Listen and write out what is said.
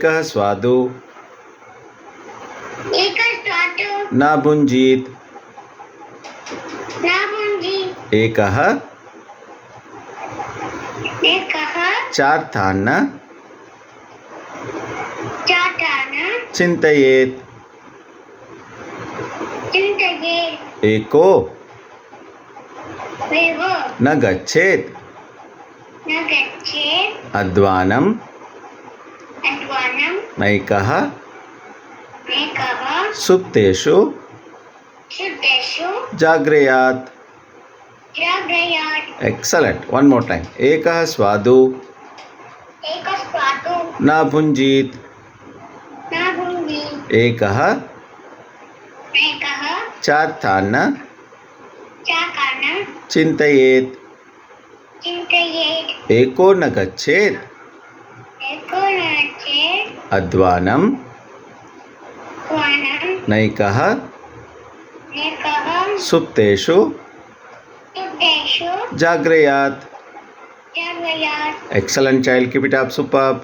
एकः स्वादु न भुञ्जीत् एकः चार्थान्न चिन्तयेत् एको न गच्छेत् अध्वानं नैकः सुप्तेषु जाग्रयात्. Excellent. One more time. एकः स्वादु न भुञ्जीत् एकः चार्थान्न चिन्तयेत् एको न गच्छेत् अध्वानं नैकः सुप्तेषु जाग्रयात्. Excellent child. Keep it up. Superb.